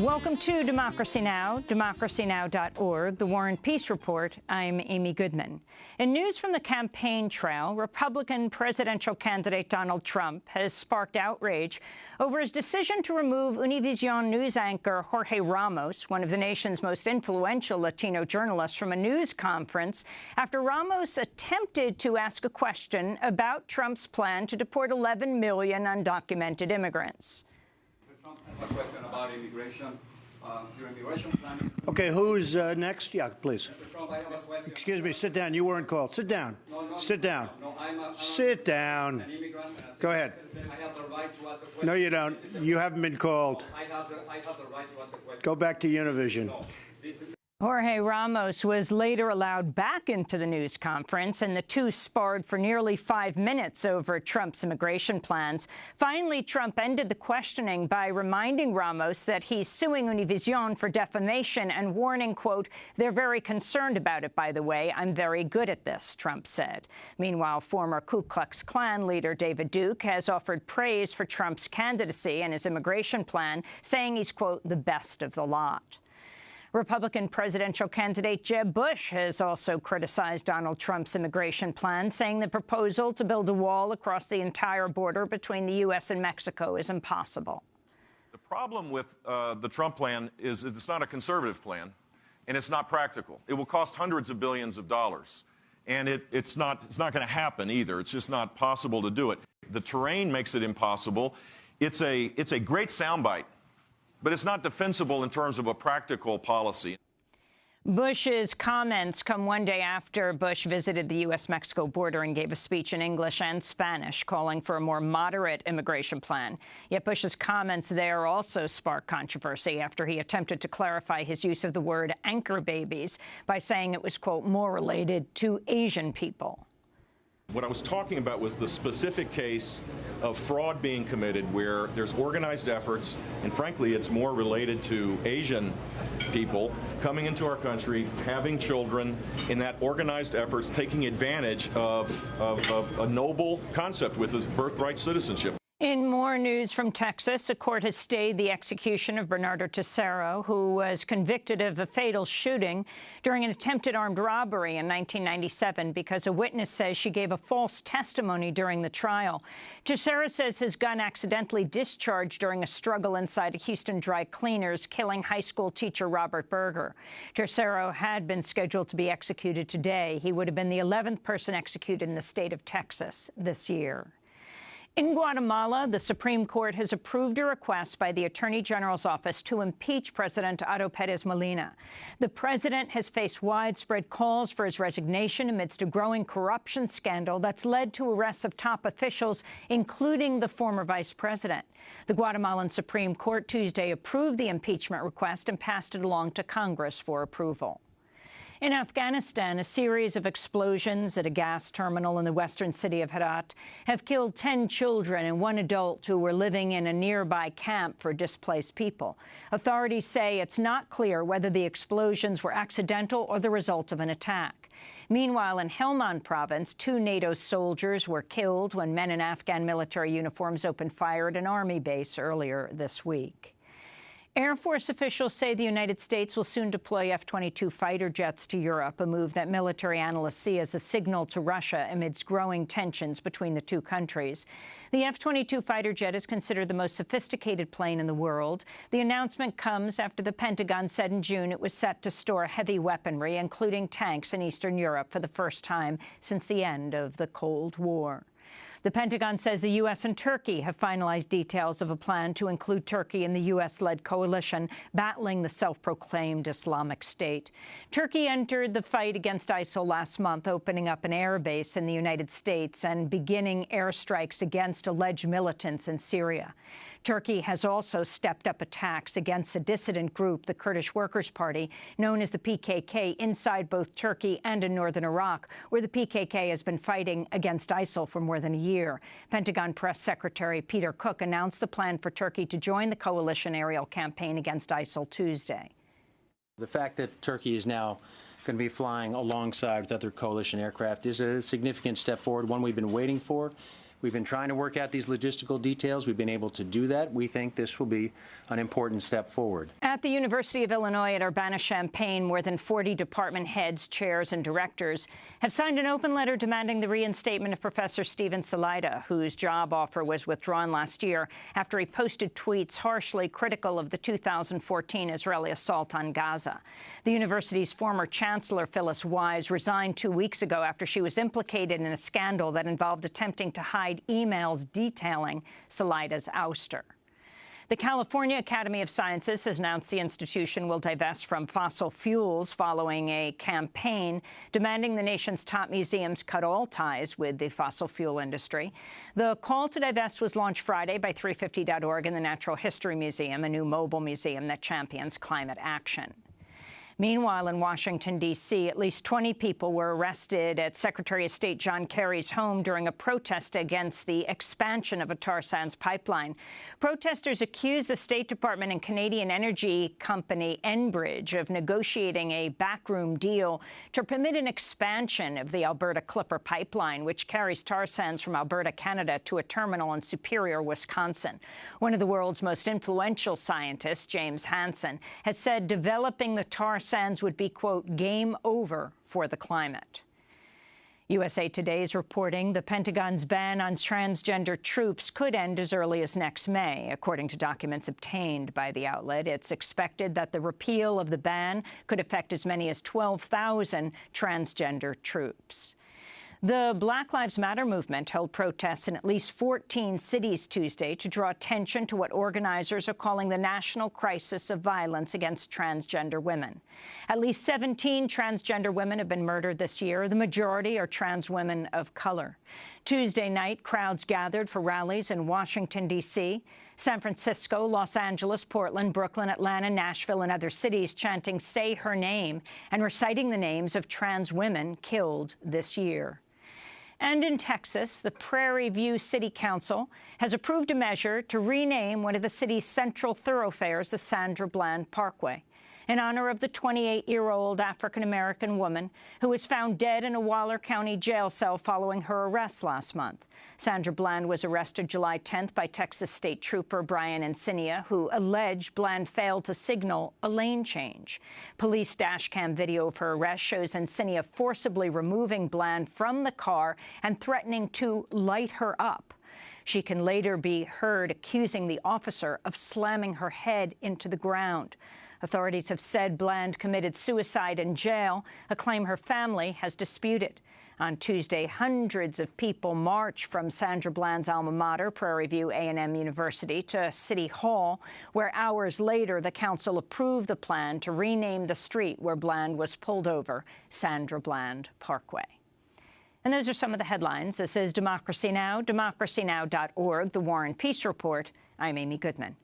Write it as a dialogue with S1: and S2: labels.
S1: Welcome to Democracy Now!, democracynow.org, the War and Peace Report. I'm Amy Goodman. In news from the campaign trail, Republican presidential candidate Donald Trump has sparked outrage over his decision to remove Univision news anchor Jorge Ramos, one of the nation's most influential Latino journalists, from a news conference after Ramos attempted to ask a question about Trump's plan to deport 11 million undocumented immigrants.
S2: Trump has a question about immigration. Your immigration plan.
S3: Okay, who's next? Yeah, please.
S2: Trump, I have a question.
S3: Excuse me, sit down. You weren't called. Sit down. Sit down. Sit down. Go ahead.
S2: I have the right to ask the question.
S3: No, you don't. You haven't been called.
S2: I have the right to ask the question.
S3: Go back to Univision.
S2: No, this is
S1: Jorge Ramos was later allowed back into the news conference, and the two sparred for nearly 5 minutes over Trump's immigration plans. Finally, Trump ended the questioning by reminding Ramos that he's suing Univision for defamation and warning, quote, "They're very concerned about it, by the way. I'm very good at this," Trump said. Meanwhile, former Ku Klux Klan leader David Duke has offered praise for Trump's candidacy and his immigration plan, saying he's, quote, "the best of the lot." Republican presidential candidate Jeb Bush has also criticized Donald Trump's immigration plan, saying the proposal to build a wall across the entire border between the U.S. and Mexico is impossible.
S4: The problem with the Trump plan is it's not a conservative plan, and it's not practical. It will cost hundreds of billions of dollars, and it's not going to happen either. It's just not possible to do it. The terrain makes it impossible. It's a great soundbite, but it's not defensible in terms of a practical policy.
S1: Bush's comments come one day after Bush visited the U.S.-Mexico border and gave a speech in English and Spanish calling for a more moderate immigration plan. Yet Bush's comments there also sparked controversy after he attempted to clarify his use of the word anchor babies by saying it was, quote, more related to Asian people.
S4: What I was talking about was the specific case of fraud being committed where there's organized efforts, and frankly, it's more related to Asian people coming into our country, having children, in that organized efforts, taking advantage of a noble concept with his birthright citizenship.
S1: In more news from Texas, a court has stayed the execution of Bernardo Tesoro, who was convicted of a fatal shooting during an attempted armed robbery in 1997 because a witness says she gave a false testimony during the trial. Tesoro says his gun accidentally discharged during a struggle inside a Houston dry cleaners, killing high school teacher Robert Berger. Tesoro had been scheduled to be executed today. He would have been the 11th person executed in the state of Texas this year. In Guatemala, the Supreme Court has approved a request by the Attorney General's office to impeach President Otto Pérez Molina. The president has faced widespread calls for his resignation amidst a growing corruption scandal that's led to arrests of top officials, including the former vice president. The Guatemalan Supreme Court Tuesday approved the impeachment request and passed it along to Congress for approval. In Afghanistan, a series of explosions at a gas terminal in the western city of Herat have killed 10 children and 1 adult who were living in a nearby camp for displaced people. Authorities say it's not clear whether the explosions were accidental or the result of an attack. Meanwhile, in Helmand province, 2 NATO soldiers were killed when men in Afghan military uniforms opened fire at an army base earlier this week. Air Force officials say the United States will soon deploy F-22 fighter jets to Europe, a move that military analysts see as a signal to Russia amidst growing tensions between the two countries. The F-22 fighter jet is considered the most sophisticated plane in the world. The announcement comes after the Pentagon said in June it was set to store heavy weaponry, including tanks, in Eastern Europe for the first time since the end of the Cold War. The Pentagon says the U.S. and Turkey have finalized details of a plan to include Turkey in the U.S.-led coalition battling the self-proclaimed Islamic State. Turkey entered the fight against ISIL last month, opening up an air base in the United States and beginning airstrikes against alleged militants in Syria. Turkey has also stepped up attacks against the dissident group, the Kurdish Workers' Party, known as the PKK, inside both Turkey and in northern Iraq, where the PKK has been fighting against ISIL for more than a year. Pentagon Press Secretary Peter Cook announced the plan for Turkey to join the coalition aerial campaign against ISIL Tuesday.
S5: The fact that Turkey is now going to be flying alongside with other coalition aircraft is a significant step forward, one we've been waiting for. We've been trying to work out these logistical details. We've been able to do that. We think this will be an important step forward.
S1: At the University of Illinois at Urbana-Champaign, more than 40 department heads, chairs, and directors have signed an open letter demanding the reinstatement of Professor Steven Salaita, whose job offer was withdrawn last year after he posted tweets harshly critical of the 2014 Israeli assault on Gaza. The university's former chancellor, Phyllis Wise, resigned 2 weeks ago after she was implicated in a scandal that involved attempting to hide emails detailing Salaita's ouster. The California Academy of Sciences has announced the institution will divest from fossil fuels following a campaign demanding the nation's top museums cut all ties with the fossil fuel industry. The call to divest was launched Friday by 350.org and the Natural History Museum, a new mobile museum that champions climate action. Meanwhile, in Washington, D.C., at least 20 people were arrested at Secretary of State John Kerry's home during a protest against the expansion of a tar sands pipeline. Protesters accuse the State Department and Canadian energy company Enbridge of negotiating a backroom deal to permit an expansion of the Alberta Clipper pipeline, which carries tar sands from Alberta, Canada, to a terminal in Superior, Wisconsin. One of the world's most influential scientists, James Hansen, has said developing the tar sands would be, quote, game over for the climate. USA Today is reporting the Pentagon's ban on transgender troops could end as early as next May. According to documents obtained by the outlet, it's expected that the repeal of the ban could affect as many as 12,000 transgender troops. The Black Lives Matter movement held protests in at least 14 cities Tuesday to draw attention to what organizers are calling the national crisis of violence against transgender women. At least 17 transgender women have been murdered this year. The majority are trans women of color. Tuesday night, crowds gathered for rallies in Washington, D.C., San Francisco, Los Angeles, Portland, Brooklyn, Atlanta, Nashville, and other cities chanting "Say Her Name" and reciting the names of trans women killed this year. And in Texas, the Prairie View City Council has approved a measure to rename one of the city's central thoroughfares the Sandra Bland Parkway, in honor of the 28-year-old African-American woman who was found dead in a Waller County jail cell following her arrest last month. Sandra Bland was arrested July 10th by Texas State Trooper Brian Encinia, who alleged Bland failed to signal a lane change. Police dashcam video of her arrest shows Encinia forcibly removing Bland from the car and threatening to light her up. She can later be heard accusing the officer of slamming her head into the ground. Authorities have said Bland committed suicide in jail, a claim her family has disputed. On Tuesday, hundreds of people marched from Sandra Bland's alma mater, Prairie View A&M University, to City Hall, where hours later the council approved the plan to rename the street where Bland was pulled over, Sandra Bland Parkway. And those are some of the headlines. This is Democracy Now!, democracynow.org, The War and Peace Report. I'm Amy Goodman.